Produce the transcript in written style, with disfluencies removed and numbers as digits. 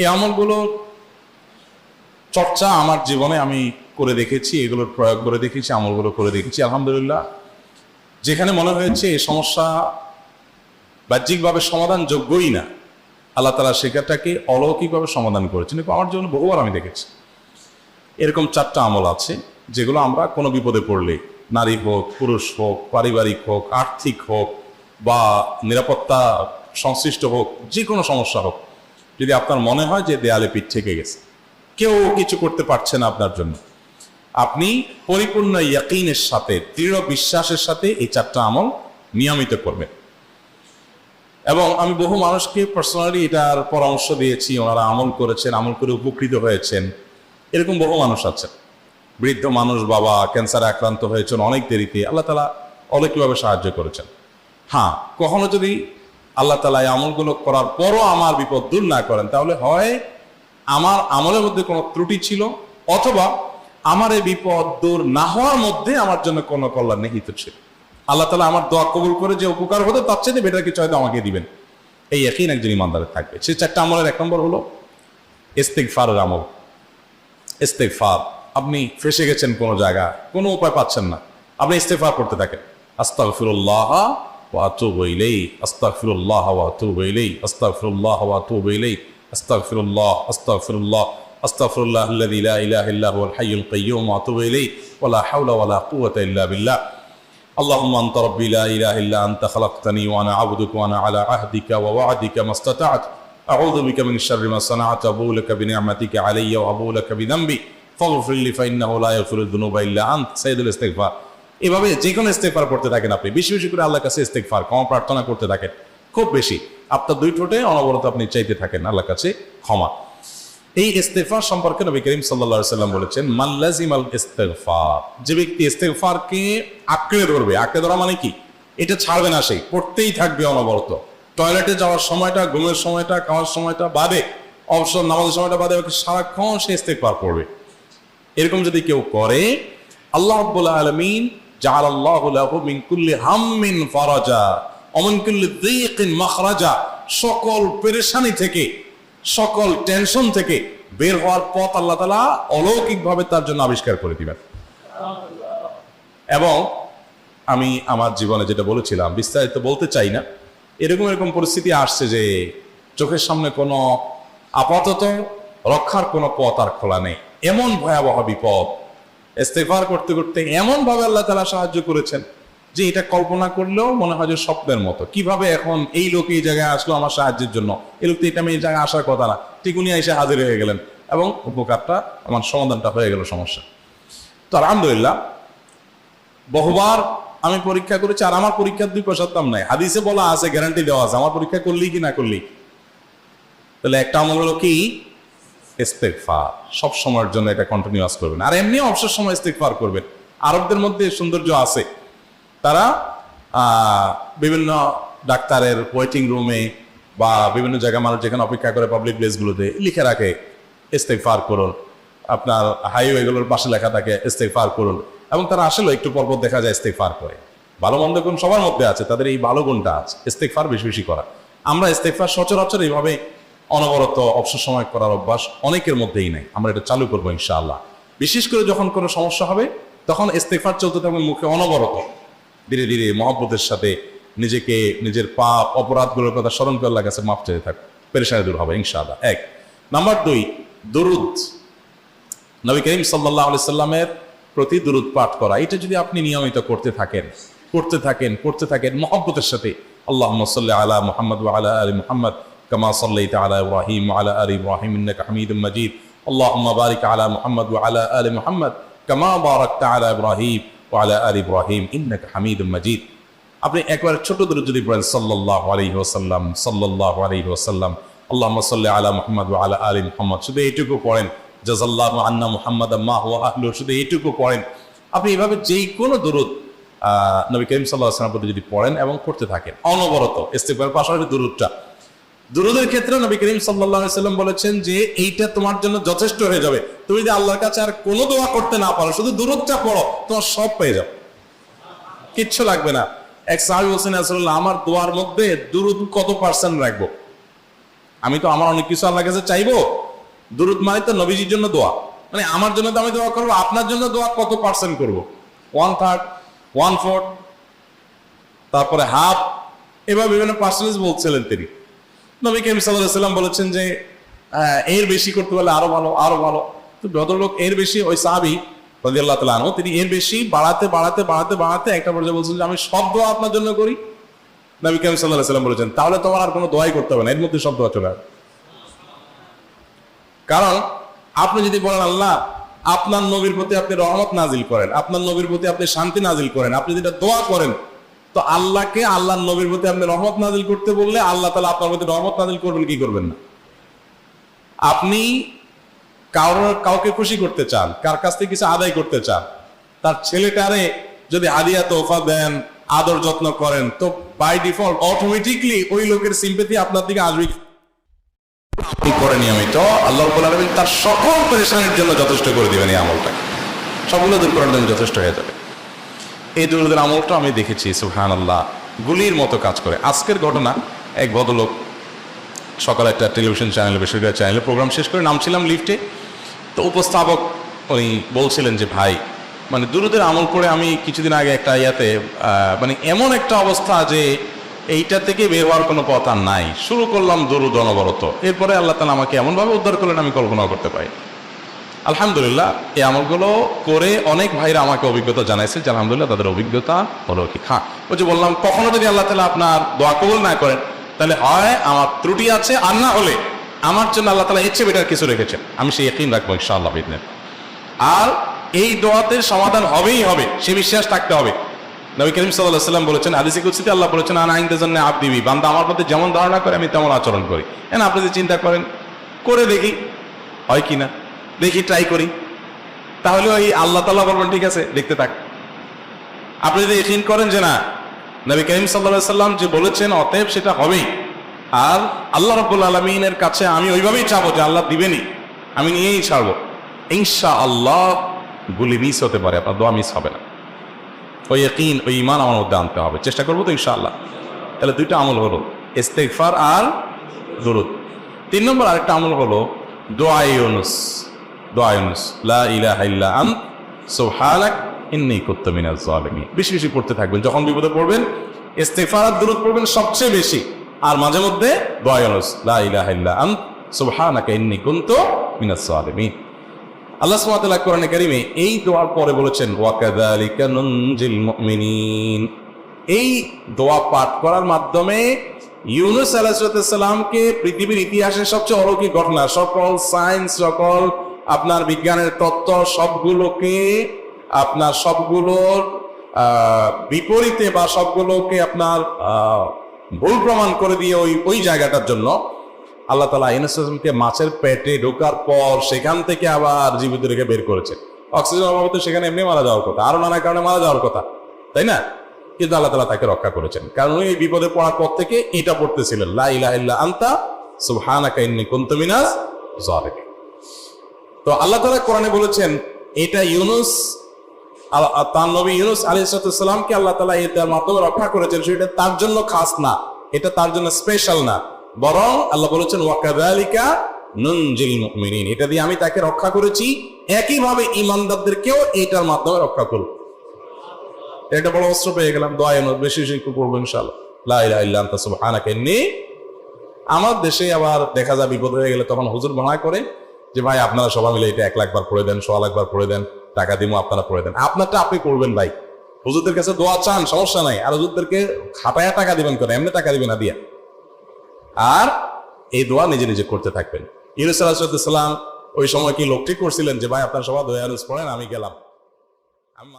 এই আমলগুলো চর্চা আমার জীবনে আমি করে দেখেছি, এগুলোর প্রয়োগ করে দেখেছি, আমলগুলো করে দেখেছি। আলহামদুলিল্লাহ, যেখানে মনে হয়েছে এই সমস্যা বাহ্যিকভাবে সমাধানযোগ্যই না, আল্লাহ তাআলা সেটাকে অলৌকিকভাবে সমাধান করেছেন। কিন্তু আমার জন্য বহুবার আমি দেখেছি এরকম 4টা আমল আছে যেগুলো আমরা কোনো বিপদে পড়লে, নারী হোক, পুরুষ হোক, পারিবারিক হোক, আর্থিক হোক বা নিরাপত্তা সংশ্লিষ্ট হোক, যে কোনো সমস্যা হোক, যদি আপনার মনে হয় যে দেয়ালে পিঠ থেকে গেছে, কেউ কিছু করতে পারছে না আপনার জন্য, আপনি পরিপূর্ণ ইয়াকিনের সাথে, দৃঢ় বিশ্বাসের সাথে এই 4টা আমল নিয়মিত করবেন। এবং আমি বহু মানুষকে পার্সোনালি এটার পরামর্শ দিয়েছি, ওনারা আমল করেছেন, আমল করে উপকৃত হয়েছেন। এরকম বহু মানুষ আছে, বৃদ্ধ মানুষ, বাবা ক্যান্সারে আক্রান্ত হয়েছেন অনেক দেরিতে, আল্লাহ তাআলা অলৌকিকভাবে সাহায্য করেছেন। হ্যাঁ, কখনো যদি আল্লাহ তাআলা এই আমলগুলো করার পরও আমার বিপদ দূর না করেন, তাহলে হয় আমার আমলের মধ্যে কোনো ত্রুটি ছিল, অথবা আমার এই বিপদ দূর না হওয়ার মধ্যে আমার জন্য কোনো কল্যাণ নিহিত ছিল। আল্লাহ তাআলা আমার দোয়া কবুল করে যে উপকার হতো তার চেয়ে বেটার কিছু হয়তো আমাকে দিবেন, এই ইয়াকিন একজন ইমানদারের থাকবে। সেই 4টা আমলের 1 নম্বর হলো ইস্তিগফারের আমল। ইস্তিগফার, আপনি ফেসে গেছেন কোনো জায়গায়, কোনো উপায় পাচ্ছেন না, আপনি ইস্তিগফার করতে থাকেন। আস্তাগফিরুল্লাহ ওয়া আতুবু ইলাইহি, আস্তাগফিরুল্লাহ ওয়া আতুবু ইলাইহি, আস্তাগফিরুল্লাহ ওয়া আতুবু ইলাইহি, আস্তাগফিরুল্লাহ, আস্তাগফিরুল্লাহ, আস্তাগফিরুল্লাহ আল্লাযী লা ইলাহা ইল্লা হুয়াল হাইয়ুল কাইয়্যুম ওয়া আতুবু ইলাইহি ওয়া লা হাওলা ওয়া লা কুওয়াতা ইল্লা বিল্লাহ। আল্লাহুম্মা আনতা রাব্বী লা ইলাহা ইল্লা আনতা খালাকতানি ওয়া আনা আবদুকা ওয়া আনা আলা আহদিকা ওয়া ওয়া'দিকা মাস্তাতা'তু আউযু বিকা মিন শাররি মা সানা'তু আবু'ু লাকা বিনি'মাতিকা আলাইয়া ওয়া আবু'ু লাকা বিযামবি ফাগফির লি ফাইন্নাহু লা ইয়াগফিরুয যুনুবা ইল্লা আনত। সাইয়্যিদুল ইস্তিগফার। এভাবে যে কোনো ইস্তিগফার করতে থাকেন, আপনি বেশি বেশি করে আল্লাহর কাছে ইস্তিগফার, ক্ষমা প্রার্থনা করতে থাকেন, খুব বেশি। আপনার 2 ঠোঁটে অনবরত আপনি চাইতে থাকেন আল্লাহর কাছে ক্ষমা। এই ইস্তিগফার সম্পর্কে নবী করিম সাল্লাল্লাহু আলাইহি সাল্লাম বলেছেন, মান লাজিমাল ইস্তিগফার, যে ব্যক্তি ইস্তিগফারকে আঁকড়ে ধরবে, আঁকড়ে ধরা মানে কি, এটা ছাড়বে না, সেই পড়তেই থাকবে অনবরত। টয়লেটে যাওয়ার সময়টা, ঘুমের সময়টা, খাওয়ার সময়টা বাদে, অবসর নামাজের সময়টা বাদে সারাক্ষণ সে ইস্তিগফার করবে। এরকম যদি কেউ করে, আল্লাহ রাব্বুল আলামিন জাআলাল্লাহু লাহু মিন কুল্লি হাম্মিন ফারাজা ওয়া মিন কুল্লি যিকিন মাখরাজা, সকল পেরেশানি থেকে, সকল টেনশন থেকে বের হওয়ার পথ আল্লাহ তাআলা অলৌকিকভাবে তার জন্য আবিষ্কার করে দিবেন। এবং আমি আমার জীবনে যেটা বলেছিলাম, বিস্তারিত বলতে চাই না, এরকম পরিস্থিতি আসছে যে চোখের সামনে কোনো আপাতত রক্ষার কোনো পথ আর খোলা নেই, এমন ভয়াবহ বিপদ। ইস্তিগফার করতে করতে এমন ভাবে আল্লাহ তাআলা সাহায্য করেছেন যে এটা কল্পনা করলেও মনে হয় যে স্বপ্নের মতো। কিভাবে এখন এই লোক এই জায়গায় আসলো আমার সাহায্যের জন্য, এই লোক তো এটা আমি এই জায়গায় আসার কথা না, ঠিক উনি এসে হাজির হয়ে গেলেন এবং উপকারটা, আমার সমাধানটা হয়ে গেল সমস্যা। তো আলহামদুলিল্লাহ, বহুবার আমি পরীক্ষা করেছি, আর আমার পরীক্ষার 2 পয়সার দাম নাই। হাদিসে বলা আছে, গ্যারান্টি দেওয়া আছে, আমার পরীক্ষা করলি কি না করলি। তাহলে একটা আমল হলো কি, ইস্তিগফার। সব সময়ের জন্য এটা কন্টিনিউয়াস করবেন, আর এমনি অবসর সময় ইস্তিগফার করবেন। আরবদের মধ্যে সৌন্দর্য আছে, তারা বিভিন্ন ডাক্তারের ওয়েটিং রুমে বা বিভিন্ন জায়গায় মানুষ যেখানে অপেক্ষা করে পাবলিক প্লেসগুলোতে লিখে রাখে ইস্তিগফার করুন, আপনার হাইওয়েগুলোর পাশে লেখা থাকে ইস্তিগফার করুন, এবং তারা আসলে একটু পরপর দেখা যায় ইস্তিগফার করে। ভালো মন্দ গুণ সবার মধ্যে আছে, তাদের এই ভালো গুণটা আছে, ইস্তিগফার বেশি বেশি করা। আমরা ইস্তিগফার সচরাচর এইভাবে অনবরত অবসর সময় করার অভ্যাস অনেকের মধ্যেই নেই। আমরা এটা চালু করবো ইনশাআল্লাহ। বিশেষ করে যখন কোনো সমস্যা হবে তখন ইস্তিগফার চলতে থাকবে মুখে অনবরত, ধীরে ধীরে মহব্বতের সাথে নিজেকে, নিজের পাপ অপরাধগুলোর কথা স্মরণ করে আল্লাহর কাছে মাফ চাইতে থাকবে, পেরেশানি দূর হবে ইনশাআল্লাহ। 1 নাম্বার 2, দুরুদ। নবী করিম সাল্লাল্লাহু আলাইহি সাল্লামের প্রতি দুরুদ পাঠ করা, এটা যদি আপনি নিয়মিত করতে থাকেন মহব্বতের সাথে, আল্লাহুম্মা সাল্লি আলা মুহাম্মদ ওয়া আলা আলি মুহাম্মদ কামা সাল্লাইতা আলা ইব্রাহিম ওয়া আলা আলি ইব্রাহিম ইন্নাকা হামিদুম মাজিদ, আল্লাহুম্মা বারিক আলা মুহাম্মদ ওয়া আলা আলি মুহাম্মদ কামা বারাকতা আলা ইব্রাহিম ওয়া আলা আলি ইব্রাহিম ইন্নাকা হামিদুম মাজিদ। আপনি একবার ছোট দুরূদ যদি পড়েন, সাল্লাল্লাহু আলাইহি ওয়াসাল্লাম, সাল্লাল্লাহু আলাইহি ওয়াসাল্লাম, আল্লাহুম্মা সাল্লি আলা মুহাম্মদ ওয়া আলা আলি মুহাম্মদ, শুধু এইটুকু পড়েন। জাযাল্লাহু আন্না মুহাম্মাদাম মা হুয়া আহলু, শুধু এইটুকু পড়েন। আপনি এভাবে যেই কোনো দুরূদ নবী করিম সাল্লাল্লাহু আলাইহি ওয়াসাল্লাম যদি পড়েন এবং করতে থাকেন অনবরত, ইস্তিগফারের পাশাপাশি দুরূদটা, দুরূদের ক্ষেত্রে নবী করিম সাল্লাল্লাহু আলাইহি ওয়াসাল্লাম বলেছেন যে এইটা তোমার জন্য যথেষ্ট হয়ে যাবে। তুমি যদি আল্লাহর কাছে আর কোনো দোয়া করতে না পারো, শুধু দুরূদটা পড়ো, তোমার সব পেয়ে যাও, কিচ্ছু লাগবে না। এক সাহাবী বলছেন, রাসূলুল্লাহ, আমার দোয়ার মধ্যে দুরূদ কত % রাখবো? আমি তো আমার অনেক কিছু আল্লাহর কাছে চাইবো, দুরূদ মানে তো নবীজির জন্য দোয়া, মানে আমার জন্য তো আমি দোয়া করবো, আপনার জন্য দোয়া কত পার্সেন্ট করবো? 1/3, 1/4, তারপরে হাফ, এবার বিভিন্ন পার্সেন্টেজ বলছিলেন তিনি। নবী করিম সাল্লাল্লাহু আলাইহি ওয়াসাল্লাম বলেছেন যে এর বেশি করতে পারলে আরো ভালো, আরো ভালো। তো ভদ্রলোক এর বেশি, ওই সাহাবী রাদিয়াল্লাহু তাআলা আনহু, তিনি এর বেশি বাড়াতে বাড়াতে বাড়াতে বাড়াতে একটা পর্যায়ে বলছেন যে আমি সব দোয়া আপনার জন্য করি। নবী করিম সাল্লাল্লাহু আলাইহি ওয়াসাল্লাম বলেছেন তাহলে তোমার আর কোনো দোয়াই করতে হবে না, এর মধ্যে সব দোয়া চলে আসবে। কারণ আপনি যদি বলেন আল্লাহ আপনার নবীর প্রতি আপনি রহমত নাজিল করেন, আপনার নবীর প্রতি আপনি শান্তি নাজিল করেন, আপনি যেটা দোয়া করেন, তো আল্লাহকে আল্লাহর নবীর প্রতি আপনি রহমত নাজিল করতে বললে আল্লাহ তাআলা আপনার প্রতি রহমত নাজিল করবেন কি করবেন না? আপনি কাউকে খুশি করতে চান, কার কাছ থেকে কিছু আদায় করতে চান, তার ছেলেটারে যদি হাদিয়া তোহফা দেন, আদর যত্ন করেন, তো বাই ডিফল্ট অটোমেটিকলি ওই লোকের সিম্পেথি আপনার দিকে আসবে। আপনি করেনি, আমি তো আল্লাহ রাব্বুল আলামিন তার সকল পেরেশানির জন্য যথেষ্ট করে দিবেন। এই আমলটাকে সবগুলো দূর করার জন্য যথেষ্ট হয়ে যাবে। এই দুরূদের আমলটা আমি দেখেছি সুবহানাল্লাহ গুলির মতো কাজ করে। আজকের ঘটনা, এক ভদ্রলোক সকালে একটা টেলিভিশন চ্যানেলে, বেসরকারি চ্যানেলে প্রোগ্রাম শেষ করে নামছিলাম লিফটে, তো উপস্থাপক উনি বলছিলেন যে ভাই মানে দুরূদের আমল করে আমি কিছুদিন আগে একটা ইয়াতে মানে এমন একটা অবস্থা যে এইটা থেকে বের হওয়ার কোনো পথ আর নাই, শুরু করলাম দুরূদ অনবরত, এরপরে আল্লাহ তাআলা আমাকে এমনভাবে উদ্ধার করলেন আমি কল্পনাও করতে পারি। আলহামদুলিল্লাহ এই আমলগুলো করে অনেক ভাইরা আমাকে অভিজ্ঞতা জানাইছে যে আলহামদুলিল্লাহ তাদের অভিজ্ঞতা হলো কি। হ্যাঁ, ওই যে বললাম কখনো যদি আল্লাহ তাআলা আপনার দোয়া কবুল না করেন তাহলে হয় আমার ত্রুটি আছে, আর না হলে আমার জন্য আল্লাহ তাআলা এর চেয়ে বেটার কিছু রেখেছেন, আমি সেই ইয়াকিন রাখবো ইনশাআল্লাহ বিদিনিল্লাহ। আর এই দোয়াতে সমাধান হবেই হবে, সে বিশ্বাস থাকতে হবে। নবী করিম সাল্লাল্লাহু আলাইহি ওয়াসাল্লাম বলেছেন, হাদিসে কুদসিতে আল্লাহ বলেছেন আনা ইনদা যান্নি আবদি বি, বান্দা আমার প্রতি যেমন ধারণা করে আমি তেমন আচরণ করি। এখন আপনি যদি চিন্তা করেন করে দেখি হয় কিনা, দেখি ট্রাই করি, তাহলে ওই আল্লাহ তাআলা বলবেন ঠিক আছে দেখতে থাক। আপনি যদি ইয়াকিন করেন যে না নবী করিম সাল্লাল্লাহু আলাইহি ওয়াসাল্লাম যে বলেছেন অতএব সেটা হবেই, আর আল্লাহ রাব্বুল আলামিনের কাছে আমি ওইভাবেই চাবো যে আল্লাহ দিবেনই, আমি নিয়েই ছাড়বো, ইনশাআল্লাহ গুলি মিস হতে পারে, আপনার দোয়া মিস হবে না। ওই ইয়াকিন, ওই ঈমান আমার মধ্যে আনতে হবে, চেষ্টা করবো তো ইনশাআল্লাহ। তাহলে দুইটা আমল হলো ইস্তেগফার আর দুরূদ। 3 নম্বর আরেকটা আমল হলো দোয়া ইউনুস। দোয়া ইউনুস, লা ইলাহা ইল্লা আনত সুবহানাক ইন্নী কুনতু মিনাজ জালিমিন। বেশি বেশি পড়তে থাকবেন, যখন বিপদে পড়বেন ইস্তেগফার আর দুরূদ পড়বেন সবচেয়ে বেশি, আর মাঝে মধ্যে দোয়া ইউনুস, লা ইলাহা ইল্লা আনত সুবহানাকা ইন্নী কুনতু মিনাজ জালিমিন। আল্লাহ সুবহানাহু ওয়া তাআলা কোরআনে কারীমে এই দোয়ার পরে বলেছেন ওয়া কাযালিকা নুনজিল মুমিনিন। এই দোয়া পাঠ করার মাধ্যমে ইউনুস আলাইহিস সালামকে পৃথিবীর ইতিহাসের সবচেয়ে অলৌকিক ঘটনা, সকল সায়েন্স, সকল আপনার বিজ্ঞানের তত্ত্ব সবগুলোকে আপনার সবগুলোর বিপরীতে বা সবগুলোকে আপনার ভুল প্রমাণ করে দিয়ে ওই জায়গাটার জন্য আল্লাহ তাআলা ইউনুস আলাইহিসকে মাছের পেটে ঢোকার পর সেখান থেকে আবার জীবিত রেখে বের করেছেন। অক্সিজেন অভাবে সেখানে এমনি মারা যাওয়ার কথা, আরো নানা কারণে মারা যাওয়ার কথা, তাই না? কিন্তু আল্লাহ তাআলা তাকে রক্ষা করেছেন, কারণ ওই বিপদে পড়ার পর থেকে এটা পড়তেছিলেন লা ইলাহা ইল্লা আনতা সুবহানাকা ইন্নী কুনতু মিনাজ জালিমিন। তো আল্লাহ তাআলা কোরআনে বলেছেন এটা ইউনুস, তার নবী ইউনুস আলাইহিস সালামকে আল্লাহ তাআলা এটার মাধ্যমে রক্ষা করেছেন, সেটা তার জন্য খাস না, এটা তার জন্য স্পেশাল না, বরং আল্লাহ বলেছেন ওয়া কাযালিকা নুনজিল মুমিনিন, এটা দিয়ে আমি তাকে রক্ষা করেছি, একইভাবে ঈমানদারদেরকেও এটার মাধ্যমে রক্ষা করব। এটা বড় অস্ত্র পেয়ে গেলাম। দোয়া বেশি বেশি করবো ইনশাআল্লাহ, লা ইলাহা ইল্লা আনতা সুবহানাকা ইন্নী। আমার দেশে আবার দেখা যায় বিপদ হয়ে গেলে তখন হুজুর ভাড়া করে যে ভাই আপনারা সবাই মিলে এটা 1 লাখ বার পড়ে দেন, 100 লাখ বার পড়ে দেন, টাকা দিমু আপনারা পড়ে দেন। আপনারটা আপনি করবেন ভাই, হুজুরদের কাছে দোয়া চান সমস্যা নাই, আর হুজুরদেরকে খাটায়া টাকা দিবেন করে, এমনি টাকা দিবেন না দিয়া। আর এই দোয়া নিজে নিজে করতে থাকবেন। ইউনুস আলাইহিস সালাম ওই সময় কি লোক ঠিক করছিলেন যে ভাই আপনারা সবাই দোয়া ইউনুস পড়েন, আমি গেলাম, আমি